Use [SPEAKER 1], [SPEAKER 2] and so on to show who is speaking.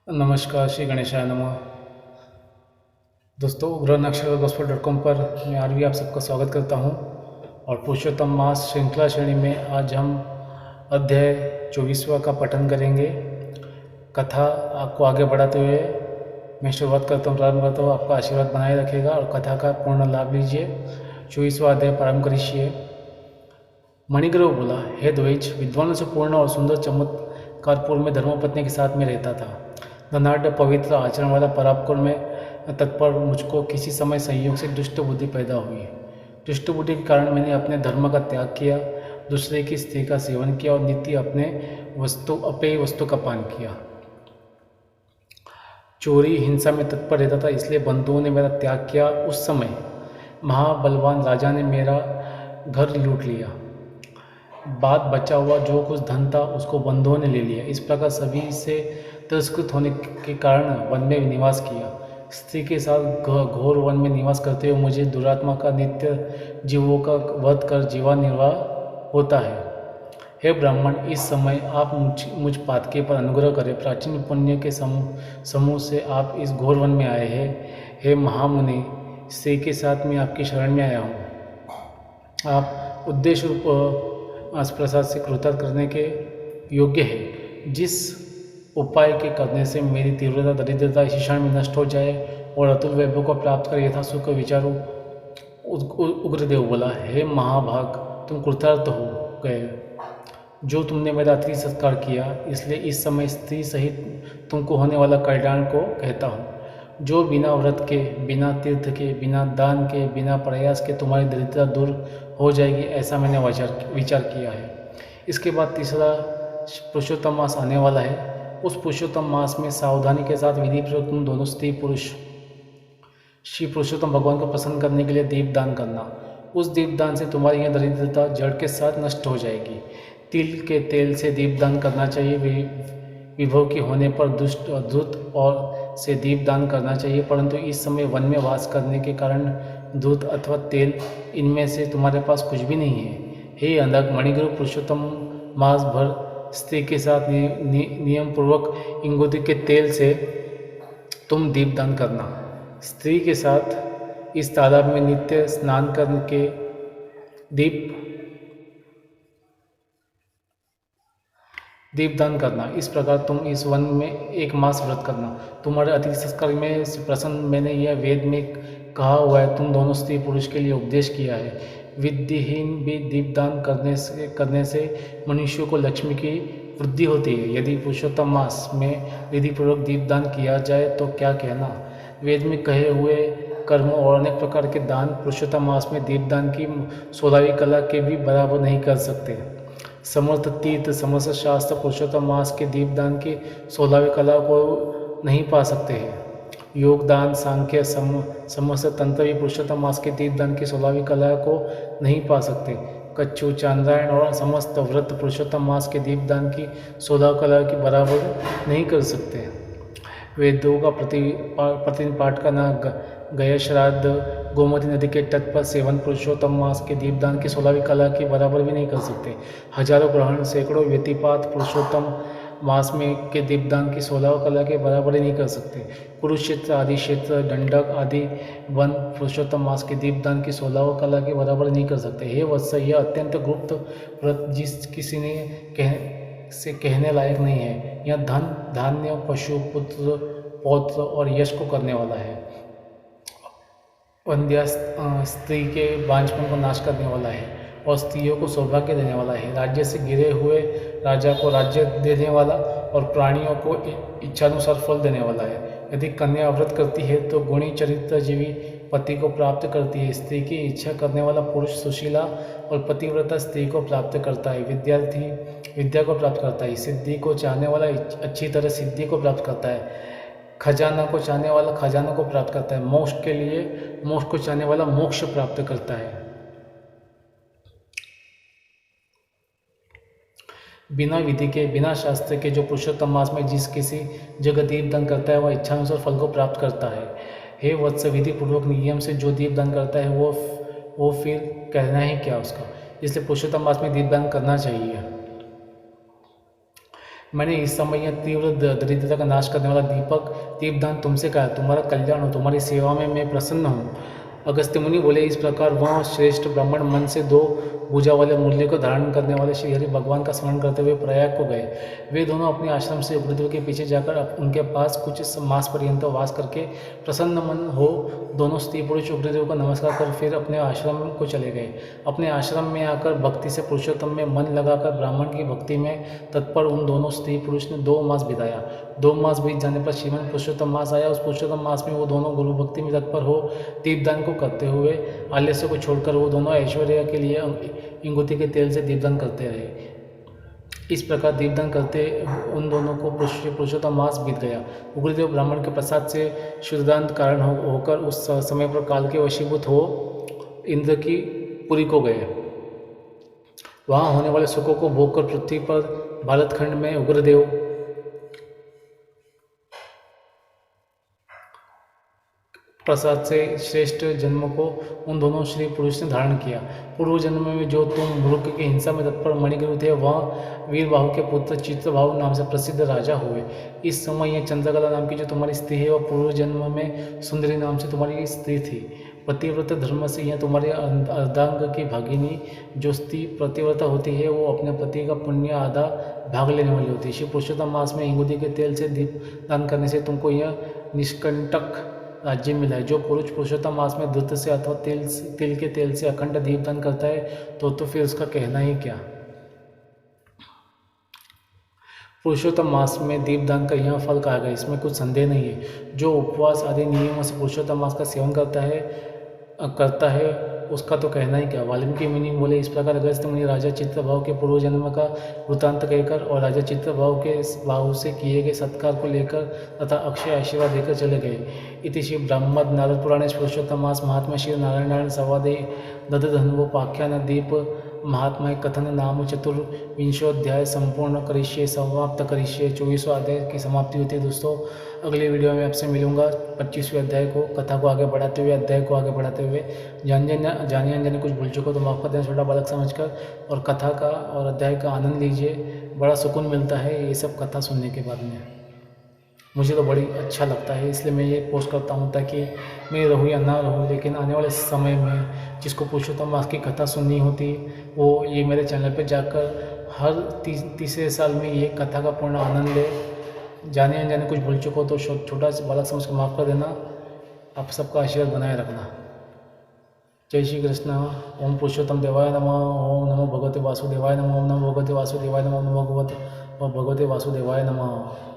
[SPEAKER 1] नमस्कार, श्री गणेशाय नमः। दोस्तों, ग्रह नक्षत्र gospel.com पर मैं आरवी आप सबका स्वागत करता हूं। और पुरुषोत्तम मास श्रृंखला श्रेणी में आज हम अध्याय 24वां का पठन करेंगे। कथा आपको आगे बढ़ाते हुए मैं शुरुआत करता हूँ, प्रारंभ करता हूँ। आपका आशीर्वाद बनाए रखेगा और कथा का पूर्ण लाभ लीजिए। 24वां अध्याय प्रारंभ करिए। मणिग्रह बोला, हे द्वैज, विद्वानों से पूर्ण और सुंदर चमत्कारपुर में धर्मपत्नी के साथ में रहता था। धनाढ़ पवित्र आचरण वाला पराक्रम में तत्पर मुझको किसी समय संयोग से दुष्ट बुद्धि पैदा हुई। दुष्ट बुद्धि के कारण मैंने अपने धर्म का त्याग किया, दूसरे की स्त्री का सेवन किया और नित्य अपने अपेय वस्तु का पान किया। चोरी हिंसा में तत्पर रहता था, इसलिए बंधुओं ने मेरा त्याग किया। उस समय महाबलवान राजा ने मेरा घर लूट लिया। बाद बचा हुआ जो कुछ धन था उसको बंधुओं ने ले लिया। इस प्रकार सभी से तिरस्कृत होने के कारण वन में निवास किया। स्त्री के साथ घोर वन में निवास करते हुए मुझे दुरात्मा का नित्य जीवों का वध कर जीवन निर्वाह होता है। हे ब्राह्मण, इस समय आप मुझ पातके पर अनुग्रह करें। प्राचीन पुण्य के समूह से आप इस घोर वन में आए हैं। हे महामुनि, स्त्री के साथ मैं आपकी शरण में आया हूँ। आप उद्देश्य रूप प्रसाद से कृतार्थ करने के योग्य है। जिस उपाय के करने से मेरी तीव्रता दरिद्रता इसी क्षण में नष्ट हो जाए और अतुल वैभव को प्राप्त कर यथा सुख विचारो। उग्रदेव बोला, हे महाभाग, तुम कृतार्थ हो गए जो तुमने मेरा अतिथि सत्कार किया। इसलिए इस समय स्त्री सहित तुमको होने वाला कल्याण को कहता हूँ। जो बिना व्रत के, बिना तीर्थ के, बिना दान के, बिना प्रयास के तुम्हारी दरिद्रता दूर हो जाएगी, ऐसा मैंने विचार किया है। इसके बाद तीसरा पुरुषोत्तम मास आने वाला है। उस पुरुषोत्तम मास में सावधानी के साथ विधिपूर्वक तुम दोनों स्त्री पुरुष श्री पुरुषोत्तम भगवान को प्रसन्न करने के लिए दीपदान करना। उस दीपदान से तुम्हारी यह दरिद्रता जड़ के साथ नष्ट हो जाएगी। तिल के तेल से दीपदान करना चाहिए। विभव की होने पर दूत और से दीपदान करना चाहिए, परंतु इस समय वन में वास करने के कारण दूध अथवा तेल इनमें से तुम्हारे पास कुछ भी नहीं है। हे अनग, मणिग्रह पुरुषोत्तम मास भर स्त्री के साथ नियम पूर्वक इंगुदी के तेल से तुम दीपदान करना। स्त्री के साथ इस तालाब में नित्य स्नान करके दीपदान करना। इस प्रकार तुम इस वन में 1 मास व्रत करना। तुम्हारे अतिथि संस्कार में प्रसन्न मैंने यह वेद में कहा हुआ है, तुम दोनों स्त्री पुरुष के लिए उपदेश किया है। विधिहीन भी दीपदान करने से मनुष्यों को लक्ष्मी की वृद्धि होती है। यदि पुरुषोत्तम मास में विधिपूर्वक दीपदान किया जाए तो क्या कहना। वेद में कहे हुए कर्म और अनेक प्रकार के दान पुरुषोत्तम मास में दीपदान की 16वीं कला के भी बराबर नहीं कर सकते। समर्थ तीर्थ, समस्त शास्त्र पुरुषोत्तम मास के दीपदान की 16वीं कला को नहीं पा सकते हैं। योगदान, सांख्य, समस्त तंत्र भी पुरुषोत्तम मास के दीपदान की 16वीं कला को नहीं पा सकते। कच्छु, चांद्रायण और समस्त व्रत पुरुषोत्तम मास के दीपदान की 16 कला की बराबर नहीं कर सकते। वेदों का प्रतिदिन पाठ करना, गया श्राद्ध, गोमती नदी के तट पर सेवन पुरुषोत्तम मास के दीपदान की 16वीं कला की बराबर भी नहीं कर सकते। हजारों ग्रहण, सैकड़ों व्यतिपात पुरुषोत्तम मास में के दीपदान की 16 कला के बराबर ही नहीं कर सकते। कुरुक्षेत्र आदि क्षेत्र, दंडक आदि वन पुरुषोत्तम मास के दीपदान की 16 कला के बराबर नहीं कर सकते। हे वत्स, यह अत्यंत गुप्त व्रत जिस किसी ने कहने लायक नहीं है। यह धन, धान्य, पशु, पुत्र, पौत्र और यश को करने वाला है। वंध्या स्त्री के बांझपन को नाश करने वाला है और स्त्रियों को सौभाग्य देने वाला है। राज्य से गिरे हुए राजा को राज्य देने वाला और प्राणियों को इच्छानुसार फल देने वाला है। यदि कन्या व्रत करती है तो गुणी चरित्रजीवी पति को प्राप्त करती है। स्त्री की इच्छा करने वाला पुरुष सुशीला और पतिव्रता स्त्री को प्राप्त करता है। विद्यार्थी विद्या को प्राप्त करता है। सिद्धि को चाहने वाला अच्छी तरह सिद्धि को प्राप्त करता है। खजाना को चाहने वाला खजाना को प्राप्त करता है। मोक्ष के लिए मोक्ष को चाहने वाला मोक्ष प्राप्त करता है। बिना विधि के, बिना शास्त्र के जो पुरुषोत्तम मास में जिस किसी जगह दीपदान करता है वह इच्छानुसार फल को प्राप्त करता है। हे वत्स, विधि पूर्वक नियम से जो दीपदान करता है वो फिर कहना ही क्या उसका। इसलिए पुरुषोत्तम मास में दीपदान करना चाहिए। मैंने इस समय यह तीव्र दरिद्रता का नाश करने वाला दीपदान तुमसे कहा, तुम्हारा कल्याण हो, तुम्हारी सेवा में मैं प्रसन्न हूँ। अगस्त्य मुनि बोले, इस प्रकार वह श्रेष्ठ ब्राह्मण मन से 2 भुजा वाले मूल्य को धारण करने वाले श्री हरि भगवान का स्मरण करते हुए प्रयाग को गए। वे दोनों अपने आश्रम से उग्रदेव के पीछे जाकर उनके पास कुछ मास पर्यंत वास करके प्रसन्न मन हो दोनों स्त्री पुरुष उग्रदेव को नमस्कार कर फिर अपने आश्रम को चले गए। अपने आश्रम में आकर भक्ति से पुरुषोत्तम में मन लगाकर ब्राह्मण की भक्ति में तत्पर उन दोनों स्त्री पुरुष ने 2 मास बिताया। 2 मास बीत जाने पर श्रीमन पुरुषोत्तम मास आया। उस पुरुषोत्तम मास में वो दोनों गुरु भक्ति में तत्पर हो दीपदान को करते हुए आलस्य को छोड़कर वो दोनों ऐश्वर्य के लिए इंगुति के तेल से दीपदान करते रहे। इस प्रकार दीपदान करते उन दोनों को पुरुषोत्तम मास बीत गया। उग्रदेव ब्राह्मण के प्रसाद से शुद्धदान कारण होकर उस समय पर काल के वशीभूत हो इंद्र की पुरी को गए। वहाँ होने वाले सुखों को भोग कर पृथ्वी पर भारतखंड में उग्रदेव प्रसाद से श्रेष्ठ जन्म को उन दोनों श्री पुरुष ने धारण किया। पूर्व जन्म में जो तुम मृग की हिंसा में तत्पर मणिगुरु थे, वह वीरबाहु के पुत्र चित्रबाहु नाम से प्रसिद्ध राजा हुए। इस समय यह चंद्रकला नाम की जो तुम्हारी स्त्री है, वह पूर्व जन्म में सुंदरी नाम से तुम्हारी स्त्री थी। पतिव्रत धर्म से यह तुम्हारे अर्धांग की भागिनी जो स्त्री प्रतिव्रता होती है, वो अपने पति का पुण्य आधा भाग लेने वाली होती है। श्री पुरुषोत्तम मास में इंगुदी के तेल से दीप दान करने से तुमको यह निष्कंटक राज्य मिला है। जो पुरुष पुरुषोत्तम मास में दूध से अथवा तिल के तेल से अखंड दीपदान करता है तो फिर उसका कहना ही क्या। पुरुषोत्तम मास में दीपदान का यह फल कहा गया, इसमें कुछ संदेह नहीं है। जो उपवास आदि नियमों से पुरुषोत्तम मास का सेवन करता है उसका तो कहना ही क्या। वाल्मीकि मुनि बोले, इस प्रकार अगस्त्य मुनि राजा चित्रभाव के पूर्व जन्म का वृत्तांत कहकर और राजा चित्रभाव के बाहु से किए गए सत्कार को लेकर तथा अक्षय आशीर्वाद देकर चले गए। इति श्री ब्रह्मद नारद पुराणे पुरुषोत्तम मास महात्मा श्री नारायण संवादे दधधन्वोपाख्यान दीप महात्मा कथन नाम 24वां संपूर्ण करिष्ये, समाप्त करिष्ये। 24वां अध्याय की समाप्ति होती है। दोस्तों अगले वीडियो में आपसे मिलूंगा 25वें अध्याय को, कथा को आगे बढ़ाते हुए, अध्याय को आगे बढ़ाते हुए। जानिए कुछ भूल चुको तो माफ़ कर देना, छोटा बालक समझकर, और कथा का और अध्याय का आनंद लीजिए। बड़ा सुकून मिलता है ये सब कथा सुनने के बाद में। मुझे तो बड़ी अच्छा लगता है, इसलिए मैं ये पोस्ट करता हूँ ताकि मैं रहूँ या ना रहूँ, लेकिन आने वाले समय में जिसको पुरुषोत्तम मास की कथा सुननी होती वो ये मेरे चैनल पे जाकर हर तीसरे साल में ये कथा का पूर्ण आनंद ले। जाने अनजाने कुछ भूल चुको तो छोटा सा बालक समझ कर माफ़ कर देना। आप सबका आशीर्वाद बनाए रखना। जय श्री कृष्ण। ओम पुरुषोत्तम देवाय नमः। ओम नमो भगवते वासुदेवाय नमः। ओम नमो भगवते वासुदेवाय नमः। ओम नमो भगवते वासुदेवाय नमः।